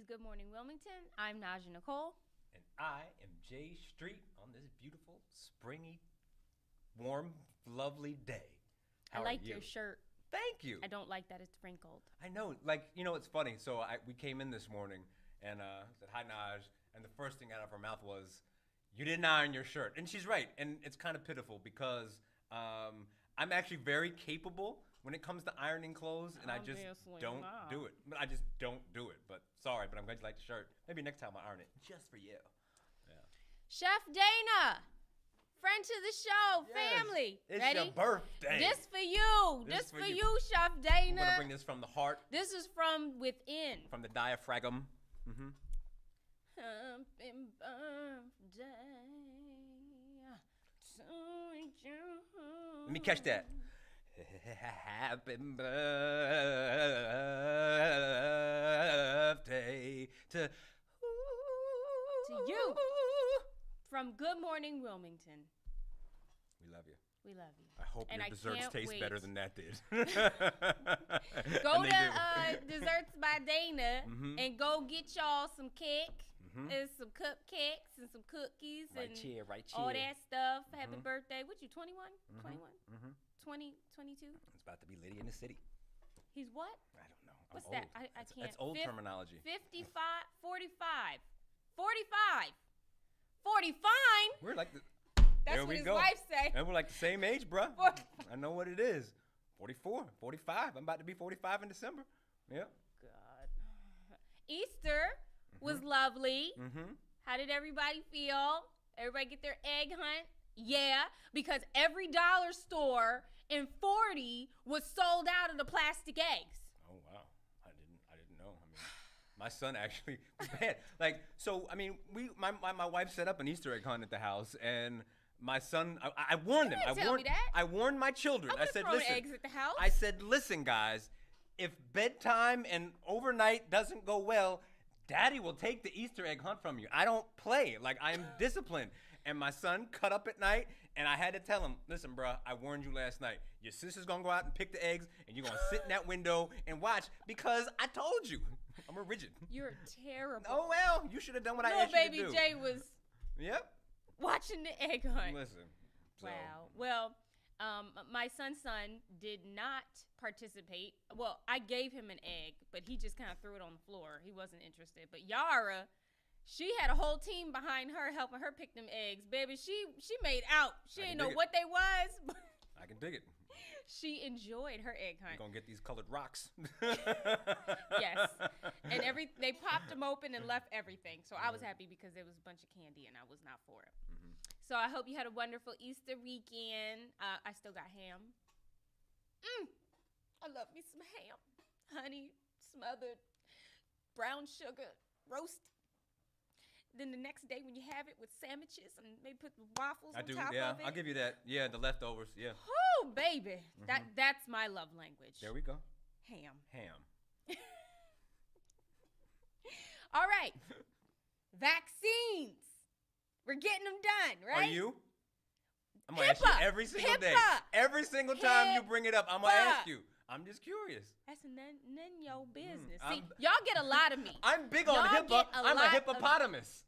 Good Morning Wilmington. I'm Nadj Nicole. And I am Jay Street on this beautiful, springy, warm, lovely day. How I are like you? your shirt. Thank you. I don't like that it's wrinkled. I know, it's funny. So we came in this morning and said, hi, Nadj. And the first thing out of her mouth was, you didn't iron your shirt. And she's right. And it's kind of pitiful because I'm actually very capable when it comes to ironing clothes, and I just don't do it. I just don't do it. But sorry, but I'm glad you like the shirt. Maybe next time I'll iron it just for you. Yeah. Chef Dana, friend to the show, family. It's Ready? your birthday. This for you. This for you, Chef Dana. I'm going to bring this from the heart. This is from within. From the diaphragm. Mm-hmm. Happy birthday to you. Let me catch that. Happy birthday to you. From Good Morning Wilmington. We love you. We love you. I hope And your I desserts can't taste wait. better than that did. Go to Desserts by Dana Mhm. and go get y'all some cake Mhm. and some cupcakes and some cookies Right and cheer, right cheer. all that stuff. Happy Mhm. birthday. What you, 21? Mhm. 21? Mhm. 20, 22? It's about to be Liddy in the city. He's what? I don't know. What's I'm that? old. I That's- can't. That's old terminology. 55, 45. 45. 45? We're like the. That's There what we his go. wife say. And we're like the same age, bruh. 45. I know what it is. 44, 45. I'm about to be 45 in December. Yeah. God. Easter was lovely. Mm-hmm. How did everybody feel? Everybody get their egg hunt? Yeah, because every dollar store in 40 was sold out of the plastic eggs. Oh wow, I didn't know. I mean, my son actually was bad. Like, so I mean, my wife set up an Easter egg hunt at the house, and my son, I warned him. didn't tell me that. I warned my children. I I said, thrown listen. eggs at the house. I said, listen, guys, if bedtime and overnight doesn't go well, Daddy will take the Easter egg hunt from you. I don't play. Like, I am disciplined. And my son cut up at night, and I had to tell him, listen, bro, I warned you last night. Your sister's going to go out and pick the eggs, and you're going to sit in that window and watch because I told you. I'm a rigid. You're terrible. Oh, well, you should have done what I Little asked you baby to do. Jay was Yep. watching the egg hunt. Listen. So, Wow. Well, my son's son did not participate. Well, I gave him an egg, but he just kind of threw it on the floor. He wasn't interested. But Yara, she had a whole team behind her helping her pick them eggs. Baby, she made out. She I didn't can know dig it. what they was, but I can dig it. she enjoyed her egg You're hunt. going to get these colored rocks. Yes. And they popped them open and left everything. So I was happy because there was a bunch of candy and I was not for it. Mhm. So I hope you had a wonderful Easter weekend. I still got ham. I love me some ham. Honey, smothered, brown sugar, roast. Then the next day when you have it with sandwiches and maybe put the waffles I on do, top yeah. of it. I'll give you that. Yeah, the leftovers, yeah. Oh, baby. That's my love language. There we go. Ham. Ham. All right. Vaccines. We're getting them done, right? Are you? I'm going to ask you HIPAA. every single day. HIPAA. Every single time you bring it up, I'm going to ask HIPAA. you. I'm just curious. That's none your business. See, I'm- y'all get a lot of me. I'm big on Y'all HIPAA. get a I'm a lot of- hippopotamus.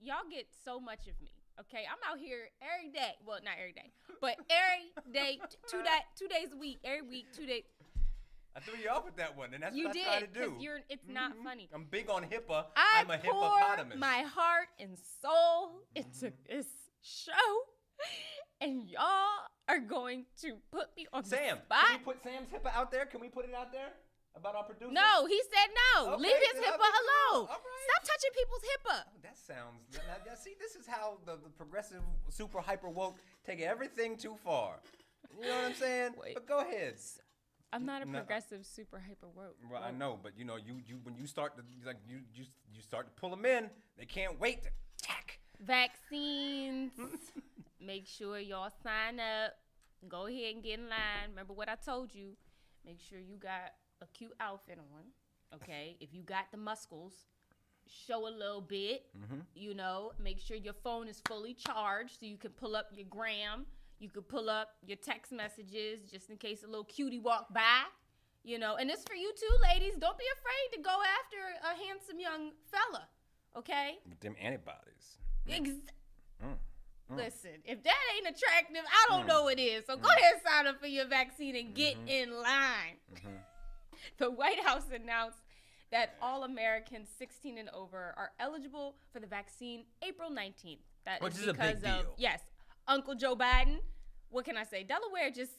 Y'all get so much of me. Okay, I'm out here every day. Well, not every day, but every day, 2 days a week, every week, 2 days. I threw you off with that one, and that's You what I try to did, do. because it's not funny. I'm big on HIPAA. I I'm a pour hippopotamus. my heart and soul into this show, and y'all are going to put me on Sam, the can we spot. put Sam's HIPAA out there? Can we put it out there about our producer? No, he said no. Okay, Leave his then I'll HIPAA leave it alone. alone. All right. Stop touching people's HIPAA. Oh, that sounds. Now, see, this is how the progressive, super hyper woke take everything too far. You know what I'm saying? Wait. But go ahead. I'm not a No. progressive, super hyper woke. Well, I know, but you know, you when you start to you start to pull them in, they can't wait to attack. Vaccines. Make sure y'all sign up. Go ahead and get in line. Remember what I told you. Make sure you got a cute outfit on. Okay, if you got the muscles, show a little bit. You know, make sure your phone is fully charged so you can pull up your gram. You could pull up your text messages just in case a little cutie walk by. You know, and it's for you too, ladies. Don't be afraid to go after a handsome young fella, okay? With them antibodies. Listen, if that ain't attractive, I don't know what is. So go ahead and sign up for your vaccine and get in line. The White House announced that all Americans 16 and over are eligible for the vaccine April 19th. That Which is is a because big deal. of, yes, Uncle Joe Biden. What can I say? Delaware just...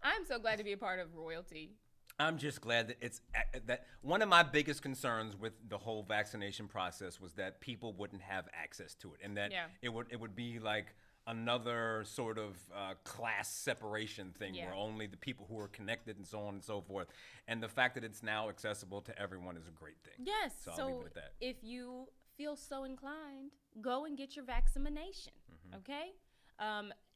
I'm so glad to be a part of royalty. I'm just glad that that one of my biggest concerns with the whole vaccination process was that people wouldn't have access to it, and that it would be like another sort of class separation thing where only the people who are connected and so on and so forth. And the fact that it's now accessible to everyone is a great thing. Yes. So I'll leave it at that. If you feel so inclined, go and get your vaccination. Okay.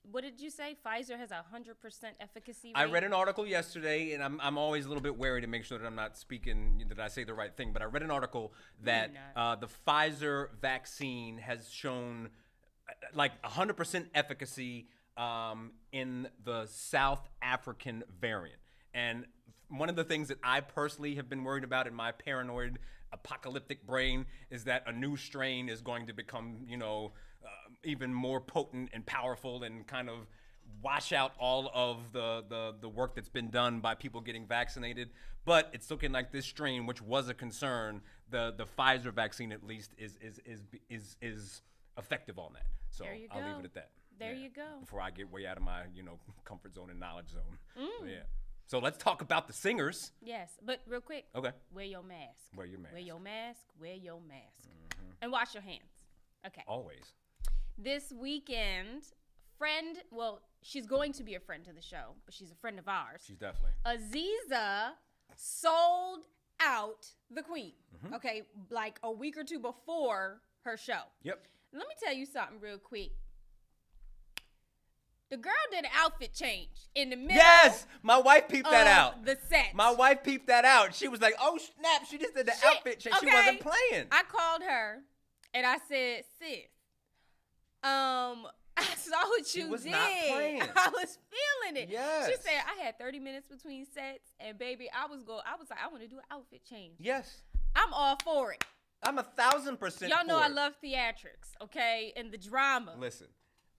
What did you say? Pfizer has 100% efficacy rate? I read an article yesterday, and I'm always a little bit wary to make sure that I'm not speaking, that I say the right thing, but I read an article that the Pfizer vaccine has shown like 100% efficacy in the South African variant. And one of the things that I personally have been worried about in my paranoid apocalyptic brain is that a new strain is going to become, even more potent and powerful and kind of wash out all of the work that's been done by people getting vaccinated. But it's looking like this strain, which was a concern, the Pfizer vaccine at least is effective on that. So I'll leave it at that. There you go. Before I get way out of my comfort zone and knowledge zone. So let's talk about the singers. Yes, but real quick. Okay. Wear your mask. Wear your mask. Wear your mask. Wear your mask. And wash your hands. Okay. Always. This weekend, she's going to be a friend to the show, but she's a friend of ours. She's definitely. Aziza sold out the Queen, okay, like a week or two before her show. Yep. Let me tell you something real quick. The girl did an outfit change in the middle. Yes, my wife peeped that out. The set. My wife peeped that out. She was like, "Oh snap!" She just did the outfit change. Okay. She wasn't playing. I called her and I said, "Sis, I saw what you did. Was not playing. I was feeling it." Yes. She said, "I had 30 minutes between sets, and baby, I was like, I want to do an outfit change." Yes. I'm all for it. I'm 1,000%. Y'all know for I it. love theatrics, okay, and the drama. Listen.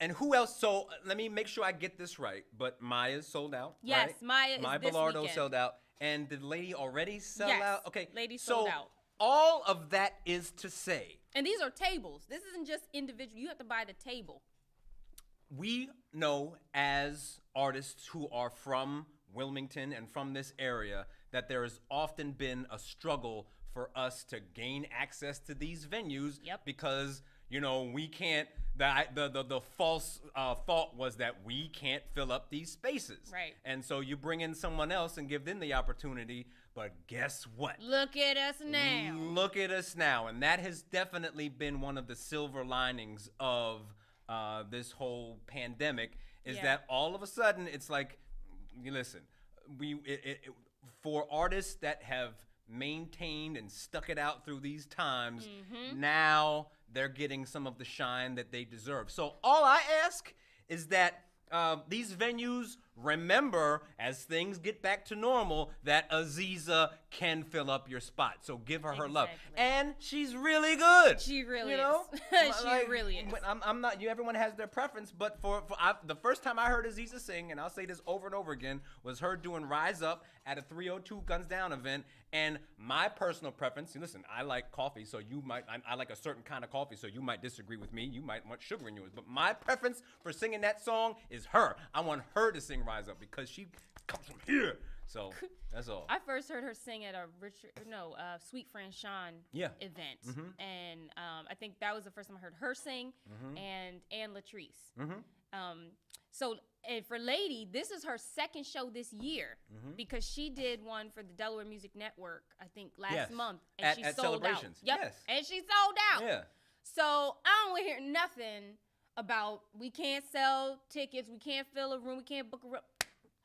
And who else? So let me make sure I get this right. But Maya's sold out. Yes, right? Maya is Maya this Bilardo weekend. sold out. And did Lady already sell Yes, out? Okay. Lady sold out. All of that is to say, And these are tables. This isn't just individual. You have to buy the table. we know as artists who are from Wilmington and from this area that there has often been a struggle for us to gain access to these venues. Yep. Because we can't. The false thought was that we can't fill up these spaces. Right. And so you bring in someone else and give them the opportunity. But guess what? Look at us now. Look at us now. And that has definitely been one of the silver linings of this whole pandemic is that all of a sudden it's like, listen, for artists that have maintained and stuck it out through these times, now they're getting some of the shine that they deserve. So all I ask is that these venues remember, as things get back to normal, that Aziza can fill up your spot. So give her her love. And she's really good. She really is. She really is. I'm not. Everyone has their preference, but the first time I heard Aziza sing, and I'll say this over and over again, was her doing "Rise Up" at a 302 Guns Down event. And my personal preference, and listen, I like coffee, so you might. I like a certain kind of coffee, so you might disagree with me. You might want sugar in yours, but my preference for singing that song is her. I want her to sing "Rise Up" because she comes from here. So that's all. I first heard her sing at a Sweet Friend Sean event, and I think that was the first time I heard her sing, and Ann Latrice. So and for Lady, this is her second show this year because she did one for the Delaware Music Network, I think last month, and she sold Celebrations. out. Yep, Yes. and she sold out. Yeah. So I don't want to hear nothing about we can't sell tickets, we can't fill a room, we can't book a room.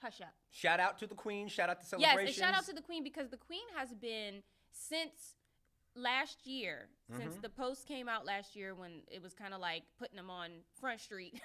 Hush up. Shout out to the Queen. Shout out to Celebrations. Yes, and shout out to the Queen because the Queen has been since last year, since the post came out last year when it was kind of like putting them on Front Street.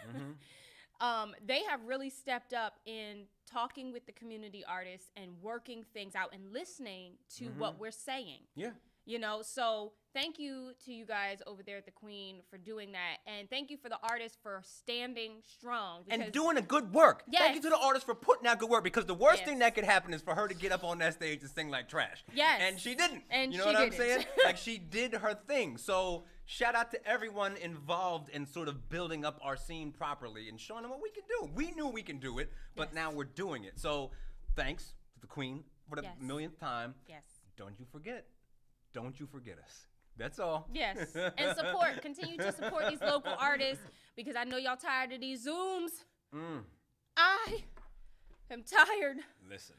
They have really stepped up in talking with the community artists and working things out and listening to what we're saying. Yeah. You know, so thank you to you guys over there at the Queen for doing that. And thank you for the artists for standing strong. And doing a good work. Yes. Thank you to the artists for putting out good work, because the worst Yes. thing that could happen is for her to get up on that stage and sing like trash. Yes. And she didn't. And you know she what I'm didn't. saying? Like, she did her thing. So shout out to everyone involved in sort of building up our scene properly and showing them what we can do. We knew we can do it, but Yes. now we're doing it. So thanks to the Queen for the Yes. millionth time. Yes. Don't you forget. Don't you forget us. That's all. Yes. And support. Continue to support these local artists, because I know y'all tired of these Zooms. I am tired Listen.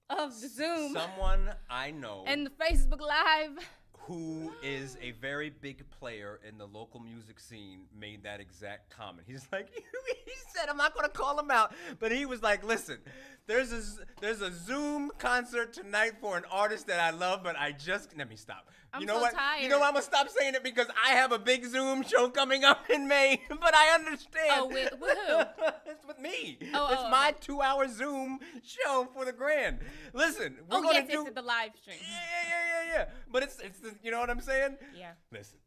of the Zoom Someone I know and the Facebook Live. who is a very big player in the local music scene made that exact comment. He's like, he said, I'm not going to call him out, but he was like, listen, there's a Zoom concert tonight for an artist that I love, but let me stop. I'm You know so what? tired. You know what? I'm going to stop saying it because I have a big Zoom show coming up in May, but I understand. Oh, with who? It's with me. Oh, It's my 2-hour Zoom show for the Grand. Listen, we're going to do it's the live stream. yeah. But it's you know what I'm saying? Yeah. Listen.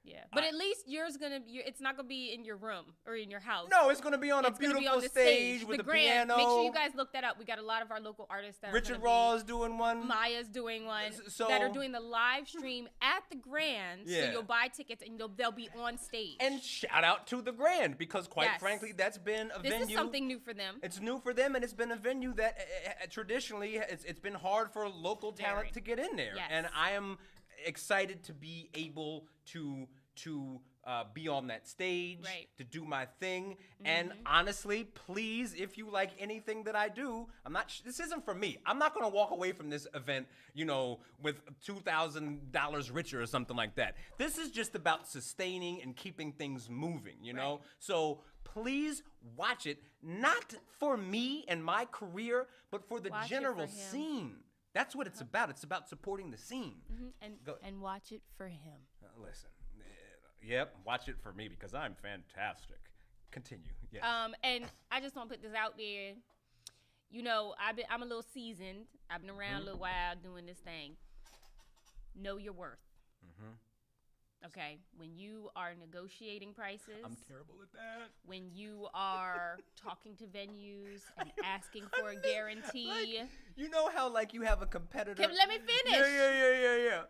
Yeah. But at least it's not gonna be in your room or in your house. No, it's gonna be on It's a gonna be beautiful on the stage with the a Grand. piano. Make sure you guys look that up. We got a lot of our local artists that Richard are Raw's doing one. Maya's doing one. So- that are doing the live stream at the Grand. Yeah. So you'll buy tickets and they'll be on stage. And shout out to the Grand, because quite Yes. frankly, that's been a this venue. is something new for them. It's new for them, and it's been a venue that traditionally it's been hard for local talent to get in there. Yes. And I am excited to be able to be on that stage, Right. to do my thing. And honestly, please, if you like anything that I do, this isn't for me. I'm not going to walk away from this event, with $2,000 richer or something like that. This is just about sustaining and keeping things moving, Right. So please watch it, not for me and my career, but for the Watch it general for him. scene. That's what it's about. It's about supporting the scene. And watch it for him. Listen, yep, watch it for me because I'm fantastic. Continue. Yes. And I just want to put this out there. I'm a little seasoned. I've been around a little while doing this thing. Know your worth. Okay, when you are negotiating prices, I'm terrible at that. when you are talking to venues and asking for a guarantee, You know how you have a competitor. let me finish. Yeah.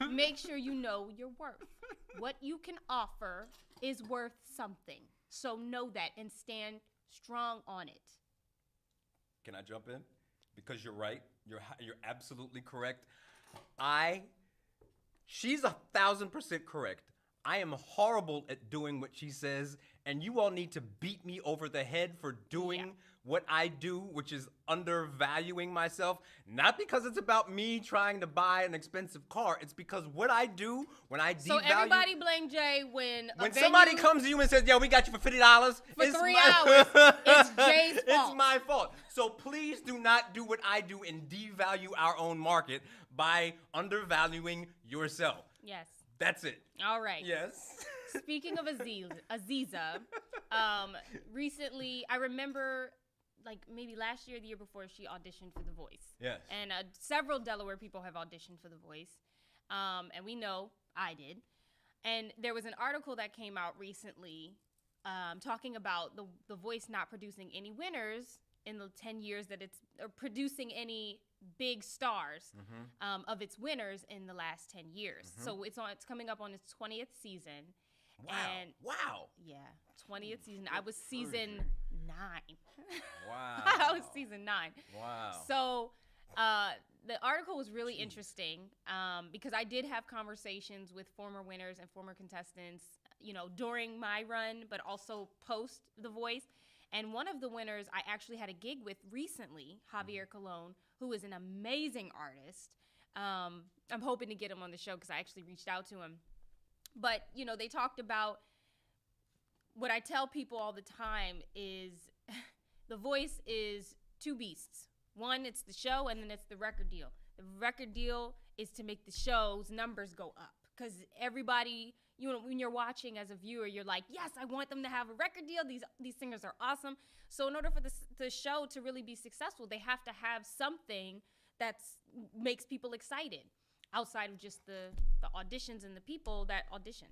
Make sure you know your worth. What you can offer is worth something. So know that and stand strong on it. Can I jump in? Because you're right. You're absolutely correct. She's 1,000% correct. I am horrible at doing what she says, and you all need to beat me over the head for doing what I do, which is undervaluing myself. Not because it's about me trying to buy an expensive car. It's because what I do when I devalue. So everybody blame Jay when somebody comes to you and says, "Yo, we got you for $50 for 3 hours, it's Jay's fault. It's my fault. So please do not do what I do and devalue our own market by undervaluing yourself. Yes. That's it. All right. Yes. Speaking of Aziza, recently I remember maybe last year or the year before she auditioned for The Voice. Yes. And several Delaware people have auditioned for The Voice. And we know I did. And there was an article that came out recently talking about the Voice not producing any winners in the 10 years that it's producing any big stars of its winners in the last 10 years. So it's coming up on its 20th season. Wow. And Wow. yeah, 20th season. I was season 9. Wow. I was season 9. Wow. So the article was really interesting because I did have conversations with former winners and former contestants, during my run, but also post The Voice. And one of the winners I actually had a gig with recently, Javier Colon, who is an amazing artist. I'm hoping to get him on the show because I actually reached out to him. But, they talked about what I tell people all the time is The Voice is two beasts. One, it's the show, and then it's the record deal. The record deal is to make the show's numbers go up because everybody, when you're watching as a viewer, you're like, yes, I want them to have a record deal. These singers are awesome. So in order for the show to really be successful, they have to have something that makes people excited outside of just the auditions and the people that audition.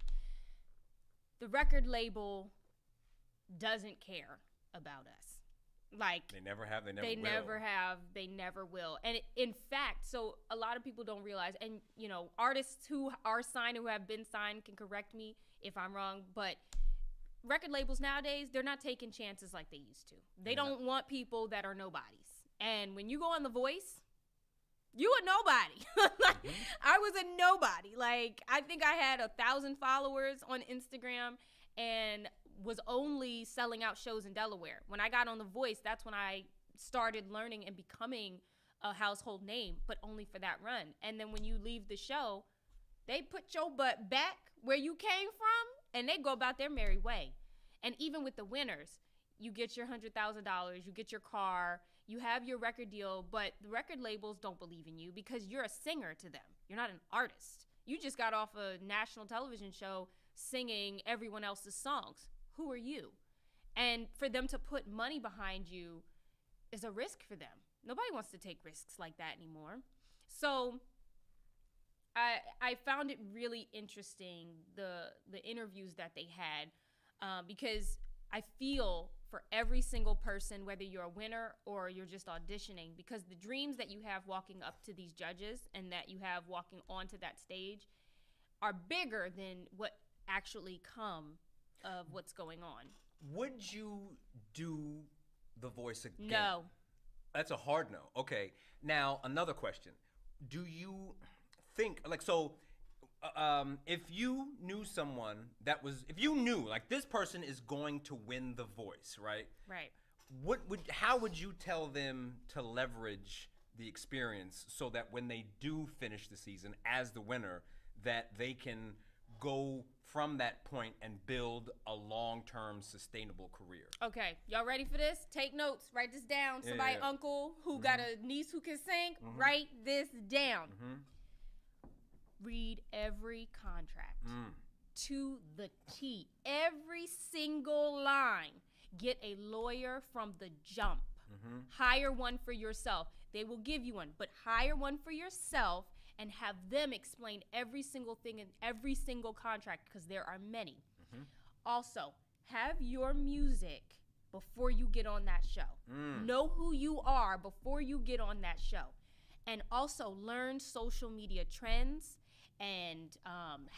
The record label doesn't care about us. Like, they never have, they never will. And in fact, so a lot of people don't realize, and artists who are signed, who have been signed, can correct me if I'm wrong, but record labels nowadays, they're not taking chances like they used to. They don't want people that are nobodies. And when you go on The Voice, you a nobody. I was a nobody. Like, I think I had 1,000 followers on Instagram and was only selling out shows in Delaware. When I got on The Voice, that's when I started learning and becoming a household name, but only for that run. And then when you leave the show, they put your butt back where you came from, and they go about their merry way. And even with the winners, you get your $100,000, you get your car, you have your record deal, but the record labels don't believe in you because you're a singer to them. You're not an artist. You just got off a national television show singing everyone else's songs. Who are you? And for them to put money behind you is a risk for them. Nobody wants to take risks like that anymore. So I found it really interesting, the interviews that they had, because I feel for every single person, whether you're a winner or you're just auditioning, because the dreams that you have walking up to these judges and that you have walking onto that stage are bigger than what actually come of what's going on. Would you do The Voice again? No. That's a hard no. Okay. Now, another question. Do you think, like, so, if you knew someone that was, if you knew, like, this person is going to win The Voice, right? Right. How would you tell them to leverage the experience so that when they do finish the season as the winner, that they can go from that point and build a long-term sustainable career? Okay, y'all ready for this? Take notes, write this down. Somebody, uncle who got a niece who can sing, write this down. Read every contract to the T, every single line. Get a lawyer from the jump. Hire one for yourself. They will give you one, but hire one for yourself and have them explain every single thing in every single contract, because there are many. Also, have your music before you get on that show. Know who you are before you get on that show. And also learn social media trends and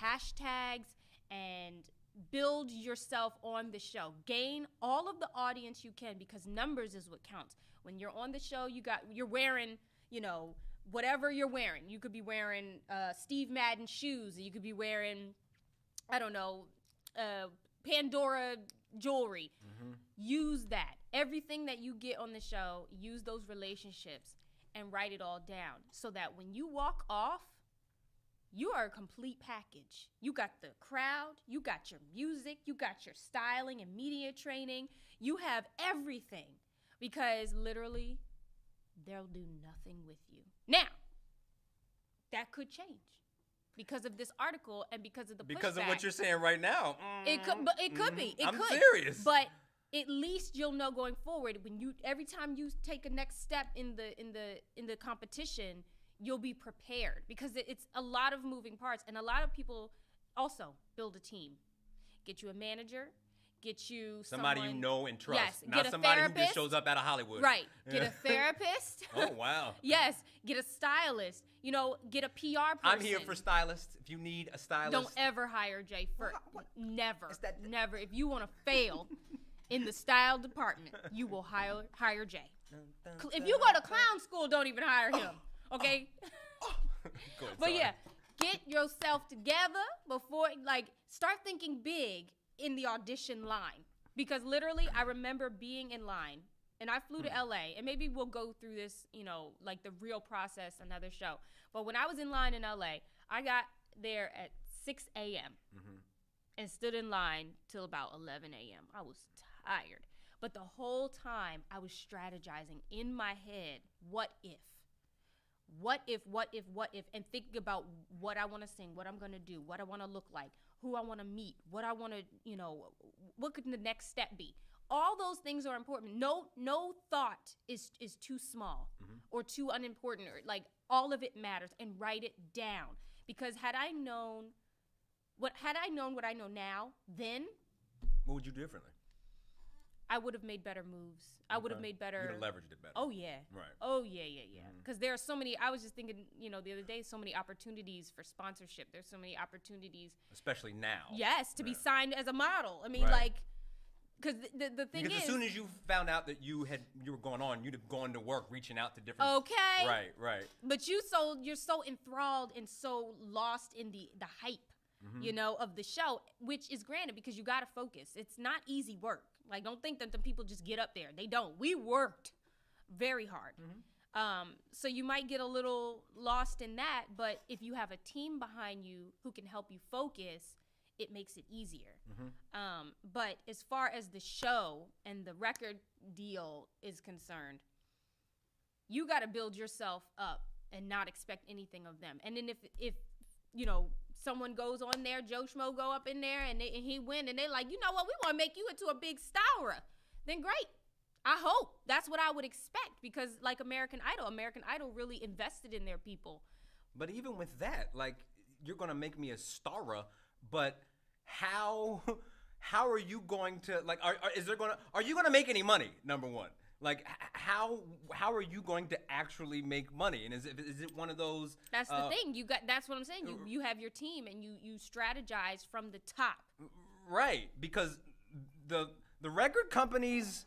hashtags, and build yourself on the show. Gain all of the audience you can, because numbers is what counts. When you're on the show, you're wearing, whatever you're wearing. You could be wearing Steve Madden shoes. You could be wearing, I don't know, Pandora jewelry. Use that. Everything that you get on the show, use those relationships and write it all down, so that when you walk off, you are a complete package. You got the crowd, you got your music, you got your styling and media training. You have everything, because literally they'll do nothing with you. Now, that could change because of this article and because of the pushback. Because of what you're saying right now. It could be. I'm serious. But at least you'll know going forward, every time you take a next step in the competition, you'll be prepared, because it's a lot of moving parts. And a lot of people also build a team. Get you a manager, get you somebody you know and trust. Yes, not somebody who just shows up out of Hollywood. Right. Get a therapist. Oh, wow. Yes. Get a stylist. Get a PR person. I'm here for stylists. If you need a stylist. Don't ever hire Jay for never. Never. If you want to fail in the style department, you will hire Jay. If you go to clown school, don't even hire him. Okay? But yeah, get yourself together before, start thinking big in the audition line. Because literally, I remember being in line, and I flew to LA, and maybe we'll go through this, the real process, another show. But when I was in line in LA, I got there at 6 a.m. And stood in line till about 11 a.m. I was tired. But the whole time, I was strategizing in my head, what if? what if, and thinking about what I want to sing, what I'm going to do, what I want to look like, who I want to meet, what I want to, what could the next step be? All those things are important. No thought is too small or too unimportant, or like all of it matters, and write it down. Because had I known what I know now, then what would you do differently? I would have made better moves. I would have made better. You would have leveraged it better. Oh yeah. Right. Oh yeah. Because there are so many. I was just thinking, the other day, so many opportunities for sponsorship. There's so many opportunities, especially now. Yes, to be signed as a model. I mean, because the thing because is, as soon as you found out that you were going on, you'd have gone to work reaching out to different. Okay. Right. But you're so enthralled and so lost in the hype, of the show, which is granted because you got to focus. It's not easy work. Like, don't think that the people just get up there. They don't. We worked very hard. So you might get a little lost in that, but if you have a team behind you who can help you focus, it makes it easier. But as far as the show and the record deal is concerned, you got to build yourself up and not expect anything of them. And then if someone goes on there, Joe Schmo go up in there and he win, and they like, you know what, we want to make you into a big star, then great. I hope that's what I would expect, because like American Idol really invested in their people. But even with that, like, you're gonna make me a star, but how are you going to, like, are you gonna make any money? Number one, like, how are you going to actually make money? And is it one of those? That's the thing. That's what I'm saying. You have your team and you strategize from the top. Right, because the record companies.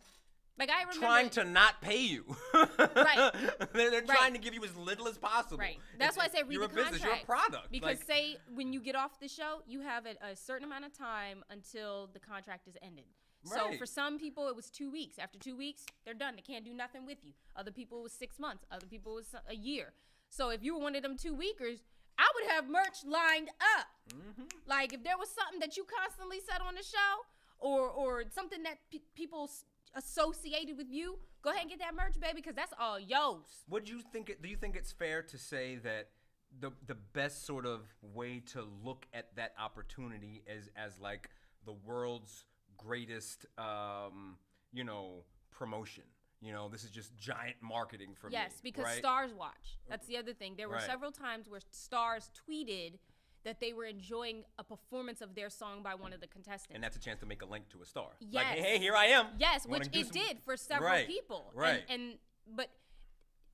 Like, I remember trying to not pay you. Right. They're trying to give you as little as possible. Right. That's why I say read you're the a business, you're a product. Because say when you get off the show, you have a certain amount of time until the contract is ended. Right. So for some people, it was 2 weeks. After 2 weeks, they're done. They can't do nothing with you. Other people, it was 6 months. Other people, it was a year. So if you were one of them 2-weekers, I would have merch lined up. Like, if there was something that you constantly said on the show, or something that people associated with you, go ahead and get that merch, baby, because that's all yours. What do you think? Do you think it's fair to say that the best sort of way to look at that opportunity as like the world's greatest, promotion? This is just giant marketing for me. Yes, because right? stars watch. That's the other thing. There were several times where stars tweeted that they were enjoying a performance of their song by one of the contestants. And that's a chance to make a link to a star. Yes. Like, hey, here I am. Yes, which it did for several people. Right. But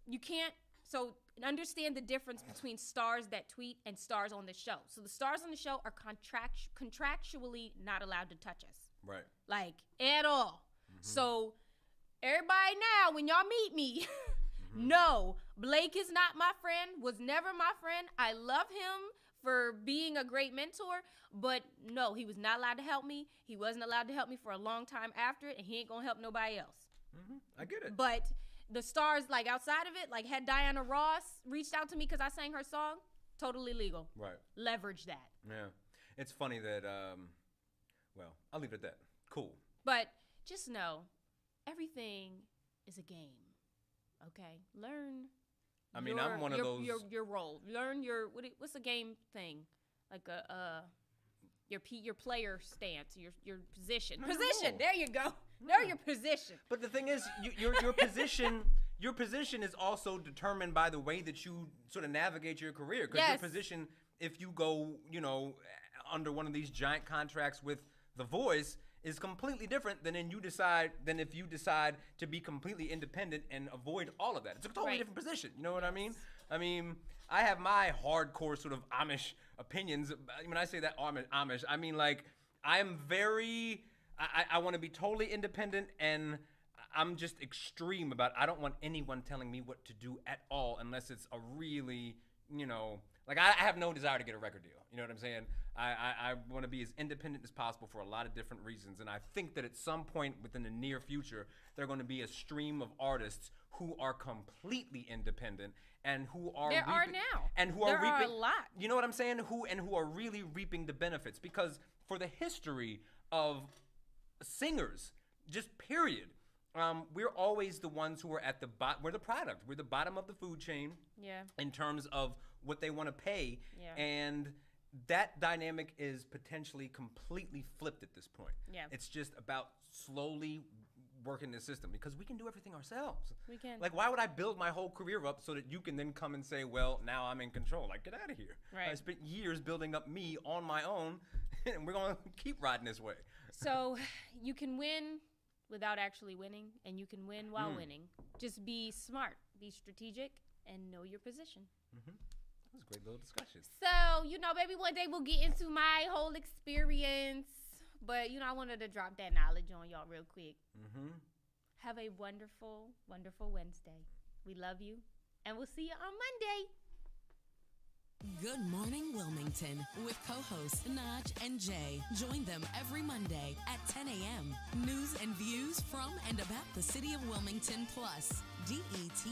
you can't, so understand the difference between stars that tweet and stars on the show. So the stars on the show are contractually not allowed to touch us. Right. Like, at all. So everybody now, when y'all meet me, no, Blake is not my friend, was never my friend. I love him for being a great mentor, but no, he was not allowed to help me. He wasn't allowed to help me for a long time after it, and he ain't gonna help nobody else. I get it. But the stars, like, outside of it, like, had Diana Ross reached out to me because I sang her song, totally legal. Right. Leverage that. Yeah. It's funny that, well, I'll leave it at that. Cool. But just know, everything is a game, okay? Learn. I mean, I'm one of those. Your role. Learn what's the game thing? Like your player stance, your position. Position. There you go. Know your position. But the thing is, your position. Your position is also determined by the way that you sort of navigate your career. Because your position, if you go, under one of these giant contracts with The Voice, is completely different than if you decide to be completely independent and avoid all of that. It's a totally different position. You know what I mean? I mean, I have my hardcore sort of Amish opinions. When I say that Amish, I mean, like, I want to be totally independent, and I'm just extreme about, I don't want anyone telling me what to do at all unless it's a really, like, I have no desire to get a record deal. You know what I'm saying? I want to be as independent as possible for a lot of different reasons. And I think that at some point within the near future, there are going to be a stream of artists who are completely independent and who are there are a lot. You know what I'm saying? Who are really reaping the benefits. Because for the history of singers, just period, we're always the ones who are at the bottom. We're the product. We're the bottom of the food chain. Yeah. In terms of what they want to pay. Yeah. And that dynamic is potentially completely flipped at this point. Yeah. It's just about slowly working the system because we can do everything ourselves. We can. Like, why would I build my whole career up so that you can then come and say, well, now I'm in control? Like, get out of here. Right. I spent years building up me on my own, and we're going to keep riding this way. So you can win without actually winning, and you can win while winning. Just be smart, be strategic, and know your position. Mm-hmm. That was a great little discussion. So, maybe one day we'll get into my whole experience. But, I wanted to drop that knowledge on y'all real quick. Mm-hmm. Have a wonderful, wonderful Wednesday. We love you, and we'll see you on Monday. Good Morning Wilmington with co-hosts Nadj and Jea. Join them every Monday at 10 a.m. News and views from and about the city of Wilmington, plus DETVCH.com.